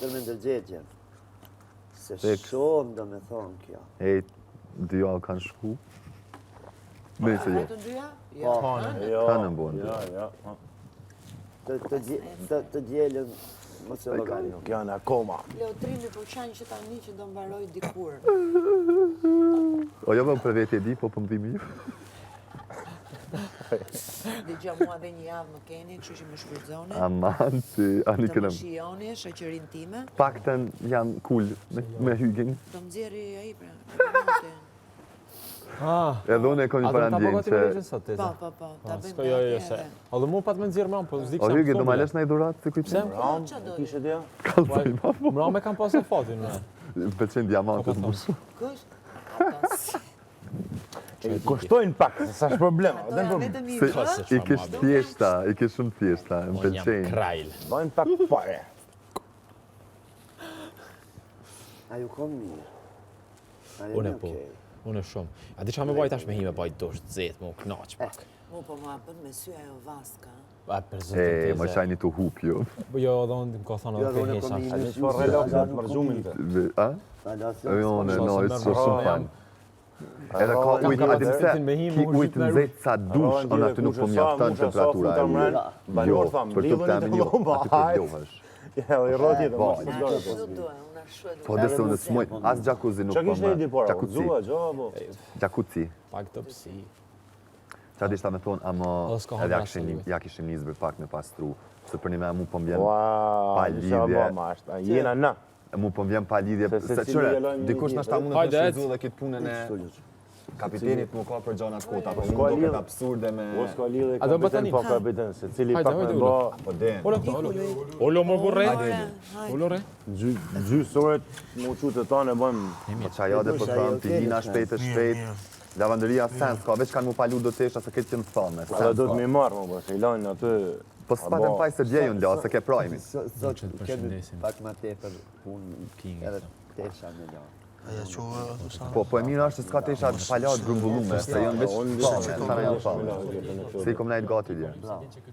Për me ndërgjegjen. Se shumë do me thonë kjo. E, dyja kanë shku. Nëse jo. Të dyja? Tanën bonë. Të djelën mos e llogarin. Nuk janë akoma. Leotrimi po qanë që tani që do mbaroj dikur. O jo më për vete e di, po për mëdhimi ju. Dhe gjë mua dhe një javë më keni, kështu që më shfrytëzoni. Aman, si ani Të më kënëm. shijoni, shoqërinë time. Pakten janë cool me hygin. Do më nxjerri ai pra. Edhe unë e kom një parandjen që... Po. Ta bëjmë Jo, se. Edhe mu pat me nxjerr më, po s'di O hygi, do ma lesh në i durat të kujtë? Kishe dia? Kalzoj ma po. Mra me kam pasë fatin, me. Pëlqen diamantet mërsu. Kush? Kushtojnë pak, sa është problem. I kish thjeshta, i kish shumë thjeshta, më pëlqenjë. Krajl. Bajnë pak pare. A ju kom mirë. Unë e po. Unë e shumë. A di qa me bajt ashtë me hi me bajt dosht zetë, më knaq pak. Mu po ma bën me sy ajo vaska. A për zotin teze. Më shajni të hup jo. Jo, dhe unë më ka thonë edhe për hesha. A një që për relaxat më rëzumin të. A? Jo, no, it's shumë fan. Edhe ka ujtë, a dim se, ki ujtë në zetë sa dush, anë aty nuk po mjafton temperatura e ujtë. Jo, për të temin jo, aty për dohesh. Ja, i roti dhe Po desë unë s'moj, as jacuzzi nuk po më. Qa kishtë e di pora? Zua, gjo, bo? Jacuzzi. Pak të pësi. Qa dishta me thonë, ama edhe ja kishim njëzë për pak me pastru. Se për një me mu po m'vjen pa lidhje. Jena na. Mu po m'vjen pa lidhje. Se qëre, dikush nështë ta mundë të shvizu dhe kitë punën e kapitenit mu ka për gjana kota. Po mu do këtë absurde me... O s'ka lidhje kapiten po kapiten, se cili pak me bo... Po den. Olo më burre. Olo re. Gjysoret mu qute ta në bëjmë... Po qajade për thëmë, pilina shpejt e shpejt. Lavanderia sens, ka veç kanë mu palu do tesha se këtë që më thëmë. Edhe do të mi marrë, më se i lajnë aty... Po s'patën paj se gjejun la, se ke prajmi. Sot kemi pak ma tepër unë edhe tesha me la. Po e mirë është se s'ka tesha palat grumbullume, se janë veç fame, sa në janë fame. Se i kom najtë gati dje.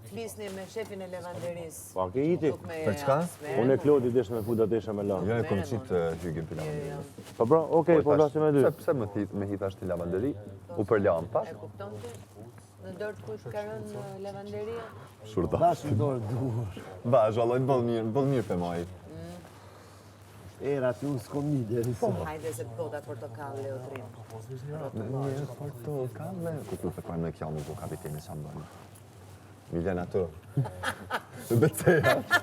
Flisni me shefin e lavanderisë. Pa ke iti? Për çka? Unë e Klodi desh me fuda tesha me la. Jo, e kom qitë hygin për lavanderisë. Po bra, okej, po vlasim e dy. Pse me hita është i lavanderi, u për lampa. E kupton ti? Në dorë të kush ka rënë lavanderia? Shurda. Bashkë në dorë dur. Bash, vallaj, bëll mirë për majt. Era të unë s'kom një deri sa. Hajde se bota portokall, Leotrin. Portokalle. Ku të parë me kja mu ku kapiteni sa më bënë. Miljen ato. Vecejat.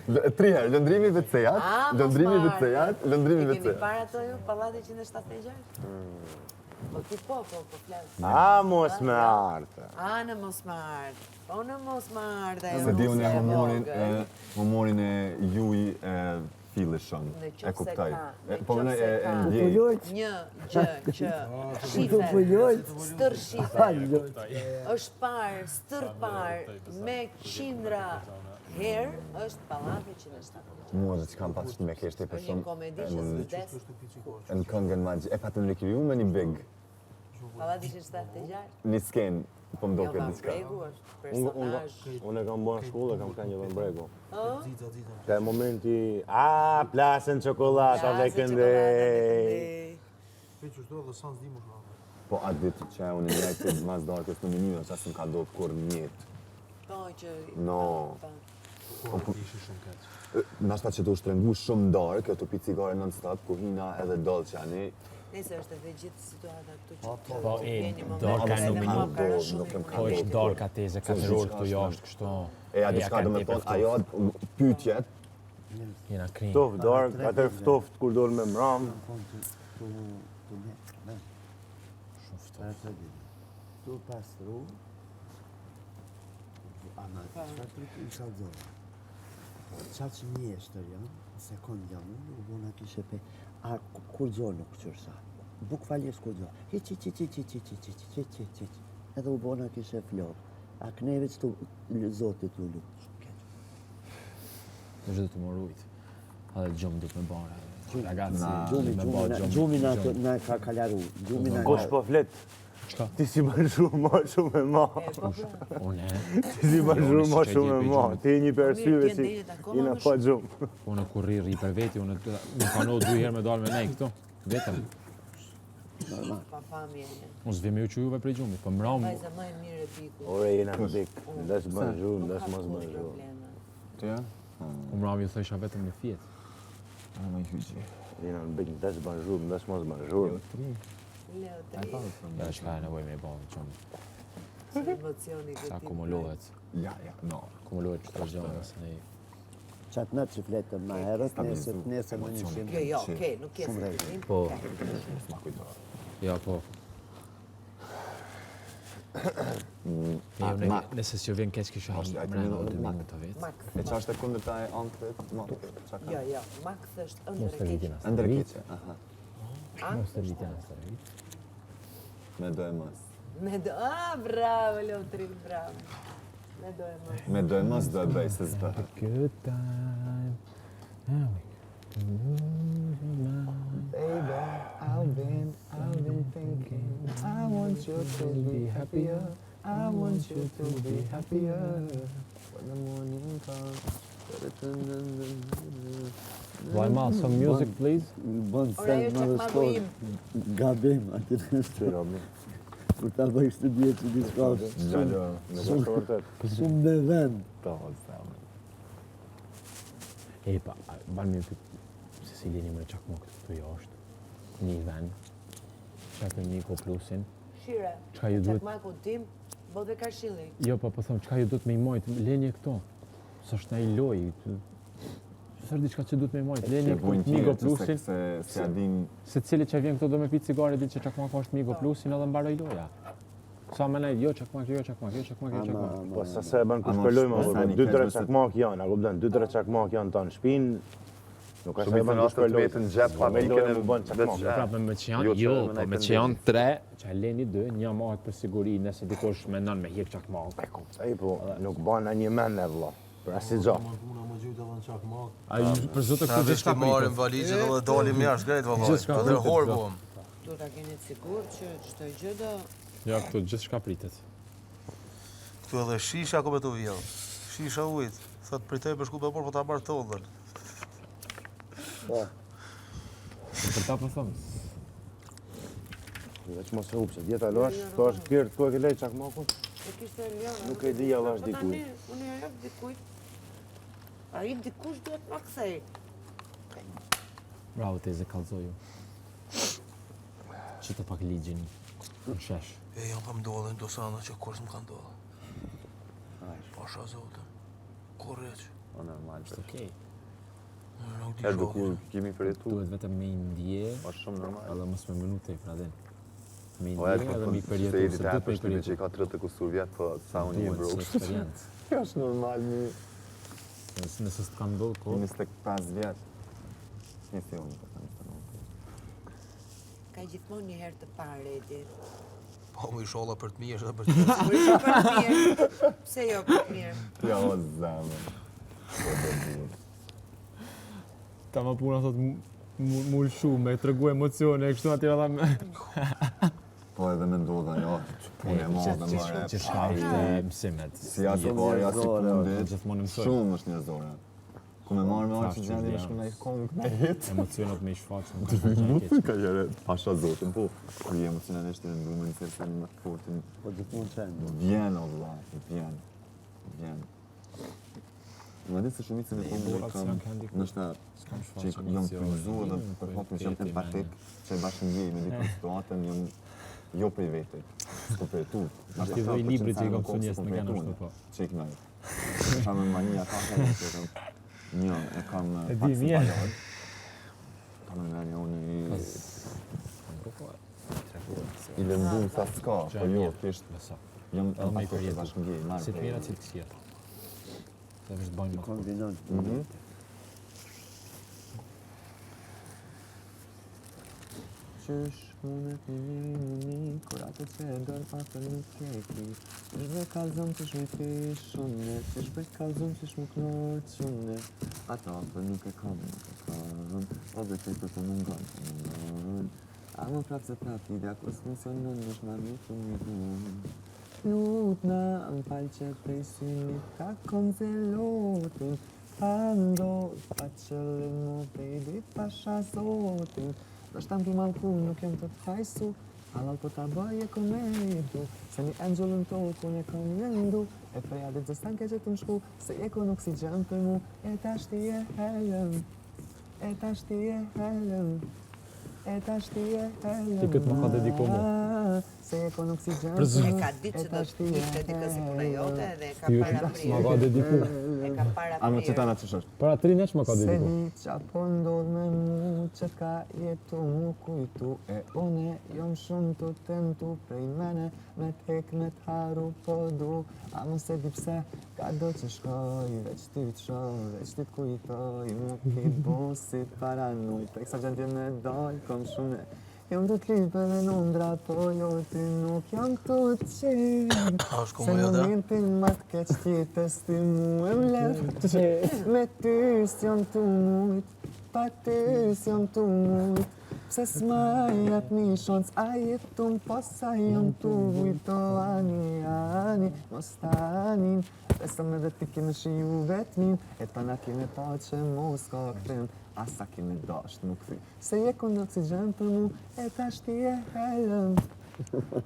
3 herë, lëndrimi vecejat, lëndrimi vecejat, lëndrimi Kemi vecejat. para të ju, pallati 176? Po ti po flasë. A, mos me artë. A, në mos me ardë. Po në mos me ardë. Se di unë e humorin e juj e filishën, e kuptaj. Po në e ndjej. Një, gjë, që, shifer, stër shifer, është parë, stër parë, me qindra herë, është pallati 176. Mua dhe që kam pasur me keshte për Është një komedi që s'vdes. në këngën magji. E patë në rikirju me një big, Pallati 176. një sken, po më Jo, doke Van diçka. Bregu është personazh. Unë e kam bërë në shkollë, kam ka një Van Bregu. Ka e momenti, a, plasën qokolata dhe këndej. Po atë ditë që unë një ajtë mas darkës në minua, që asë më ka do të kur njëtë. Po, që... No. Nashta që do shtrengu shumë darë, kjo të pi cigare non-stop, ku hina edhe dolçani. Nese është edhe gjithë situata këtu që Po e, darka në minutë, po është darka teze, 4 orë këtu jashtë, kështu. E a diçka do me thonë, ajo pyetjet. Jena krim. Ftoft dark, atër ftoft kur dole me mram. Tu pastru, ama çfarë trupi i kallzon. Qatë që mjeshtër janë, sekund janë, u bona kishe pe, a kur gjonë nuk qërsa, buk faljes kur gjonë, hiq, edhe u bona kishe flok, a kneve që të zotit u lutë shumë keq. Në gjithë të më rujtë, edhe gjumë du të me bare. Gjumi na ka kalaru, gjumi na Kush po flet? Çka? Ti si bën shumë e ma. Unë. Ti si bën shumë e ma. Ti një persyve si ina pa gjumë. Unë kur rri për veti, unë më kano 2 herë me dalë me nej këto. Vetëm. Unë s'vim ju që juve prej gjumit, po mram... Vajza më e mirë e biku. Ore, jena në dik. Lesh bën gjumë, lesh mos bën gjumë. Të ja? Unë mram ju thësha vetëm në fjetë. A më hyqi. Jena në bik, lesh bën gjumë, lesh mos bën gjumë. Leo të Ja, çka e nevoj me i bëllë, qëmë. Se emocioni Sa këtë akumulohet. Ja, no. Akumulohet qëto gjënë, se ne... Qatë natë që fletëm ma herët, nesër më një shimë. Jo, okej, nuk jesë të tim. Po. Ja, po. Nëse s'ju vjen keq kisha mrena o 2 minuta vetë. Max. E qa është e kundër taj antët? Jo, Max është ëndër e keqë. Ndër keqe, aha. Mos të rritja në së rrit. Me do e mos. Bravo, Leotrin, bravo. Me do e mos. Me do e mos do e bëj se zbëhet. Good time. Baby, I've been thinking, I want you to be happier, I want you to be happier, when the morning comes. Vlajma, some music, please. Bënë Ora, jo sen më qak dhe ma shkojnë. bujim. Gabim, aty në shtë. Kur ta bëj kështë djetë që diska Nuk është vërtet. shumë në vend. E, pa, banë mirë për se si lini më qak më këtë jashtë. Një vend. Qakë Miko Plusin. Shire, Çka ju duhet? qak ma kun tim, bo dhe karshili. Jo, po thëmë, qka ju duhet me i majtë? Lenje këto. Së është na i loj. Sërë diçka që duhet me i majtë. Lenje këto, Miko Plusin. Se a din... Se cili që vjen këto do me pitë cigare, di që Çakmaku është Miko Plusin edhe mbaroj loja. Sa me nejtë, jo Çakmak. Po sa se e bën kur shpëllojmë, 2-3 çakmak janë, a kupton? 2-3 çakmak janë tonë në shpinë. Nuk është se e bën kur shpëllojmë. Vetën gjep, pa Me pikën lojë e më bën çakmak. Prapë me që janë, Jo, jo, po me që janë 3, që e leni 2, një mahet për siguri, nëse dikush mendon me hir Çakmak. Ai po, nuk bën një mend e vëlla. Për asnjë gjë. Ai për zotë këto gjithë shka marrim valizhet edhe dalim jashtë drejt vallaj. Edhe hor po. Du ta keni të sigur që çdo gjë do... Ja, këto gjithë shka pritet. Këtu edhe shisha ku me të vjell. Shisha ujit. Thot pritej për shku për por, po ta marrë todhën. Për ta po thëmë. Veç mos e upse, djeta losh, to është pirë, ku e ke lejt çakmakun? E kishte Leona. Nuk e di alla është Po tani, dikujt. unë ja jap dikujt. Ai dikush duhet ma kthej. Bravo, teze, kalzoju. Që të pak ligjin në shesh. E jam pa mdollën do sana që kur s'm ka ndollë. Pasha zote. Korreq. O normal. Okej. Nuk di Erdo shoh. kur kemi përjetu, Duhet vetëm me i ndje, është shumë normal. edhe mos me minute i pradin. Me i O e ndje edhe me i se përjetu, jeti se të duhet me i apështu që i përjetu. ka 30 kusur vjetë, po sa unë i Duhet si brokë. eksperiencë. Kjo është normal, një Nëse s'të kanë ndodhë kohë, 25 vjetë. Një si unë, po thëmë të nuk. Ka gjithmonë një herë të parë, Edi. Po më i sholla për të mirë edhe për të mirë. Por ishte për të mirë. Pse jo për të mirë? Ja, o zemë. ta ma puna thot mull shumë, me të regu emocione, e kështu atyra dha me... Po edhe me ndodha, jo, punë e madhe më Që shka është mësimet. Si asikore, as sekundit, Gjithmonë mësoj. shumë është njerëzore. Ku me marrë me arë që gjendje me shku në i kongë me jetë. Emocionat me i shfaqë, më Ka qëre, pasha zotën, po, kur je emocionalisht të rëndrume në sesën më të fortin, Po gjithmonë qenë. vjen, o vla, vjen. Më di se shumicën e punëve kam, nështë që jam frizu edhe për faktin që jam empatik, që e bashkë njej me dikën situatën, jam jo prej vete, s'to prej tu. Ti dhe i libri që i kam sënjes në kena është po. Që i kënaj. Kam e mania ka që një, e kam E di pak mirë. simpajon. Kam e mania unë i lëndum sa s'ka, po jo, thjesht jam Edhe me i empatik përjetu. bashkë njej, marrë Si të prej. mira, si të kësira. Se vështë bajnë më të Kombinon. Qysh mune të një, kur atë që e dërë pasër nuk keki. Qysh be kalzëm që shmi fish shumë, qysh be kalzëm që shmi knor shumë. Ata për nuk e kam, o dhe që të mungon. Ama prapë se prapë, ideja kur s'funksionon është ma mirë për Lutna, më falë që prej synit ka kom zelotin, ndodh, pa qëllim më baby, pasha zotin. Do shtam ki malku, nuk jem të t'fajsu, halal po ta bëj e komedu, se një angelën tokun e kom lëndu, e preja dhe zëstan ke që të më shku, se je kon oksigen për mu, e tash ti e helëm, e tash ti e helëm. E tash ti e helëm. Ti këtë më ka dediku mu. Se e kon oksigen. E ka ditë që do të ishte dikë si puna jote dhe e ka para Më prirë. ka dediku. E ka para Ama që ta prirë. na që shosh. Para 3 neç më ka Se dediku. di qapo ndodh me mu që ka jetu mu kujtu e une jom shumë të tentu prej mene me tek me t'haru po du a mos e di pse ka do që shkoj veç ti t'shoj veç ti t'kujtoj mu ki busit paranuj tek sa gjendje me doj kom shumë jom të t'lipe dhe Londra po jo ti nuk jam të qenë se momentin ma t'keq tjetës ti mu e mlef me ty s'jom të mujt pa ty s'jom të mujt pse s'ma jep një shans a jetum po sa jom të vujto ani mos tanin besëm edhe ti kime shiju vetmin e ta na kime pa që mos ka krim asa kime dasht më këthy se je kon oksigen për mu e tash ti e helëm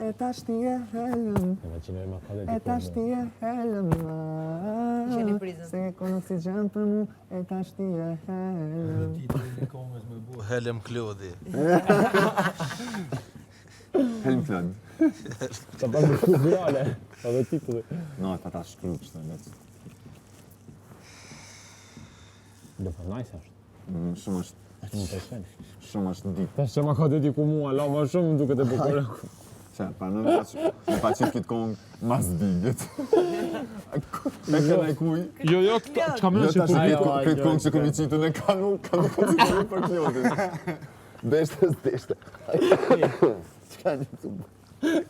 e tash ti e helëm E me që nërë më ka dediku. e tash ti e helëm Qeni prizën. se je kon oksigen për mu e tash ti e helëm Helem Klodi. Helm Klod Ta pa më shku virale. Edhe titulli. no ta ta shkru kështë veç Do po nice është. shumë është Më pëlqen. shumë është ditë Tash që më ka dediku mua, la më shumë më duket e bukur. Qa, pa në me pa qip këtë kongë mas digët. Me këna e kuj. Jo, çka më Jo është tash këtë kongë që kom i qitu në kanu konsideru për Klodin. Deshte. Çka një të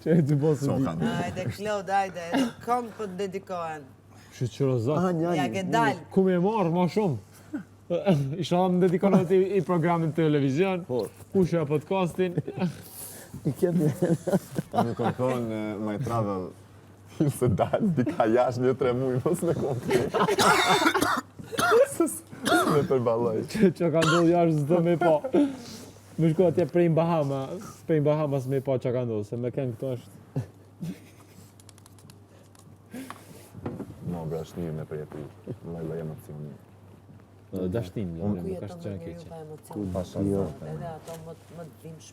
që e të bosu So di. kanë. Ajde, Klod, ajde, këngë po të dedikohen. Shqyqyrozat. Ja ke dal. Ku me marrë ma shumë? Isha më dedikon atë i programin televizion, kush e podcastin. I kemi. Unë kom thonë my travel se dalë dika jash 1-3 muj mos me kom këtë. Me përballoj. Që ka ndodhë jashtë zdo me pa. Më shku atje prej Bahamas me pa që ka ndodhë, se me ken këto është. Mo, bra, është mirë me përjetu lloj emocioni. Dashtim, Ku nuk jeton është më që në njeriu keqe. pa emocion. Pasha jo. Edhe ato më të dhimbshme.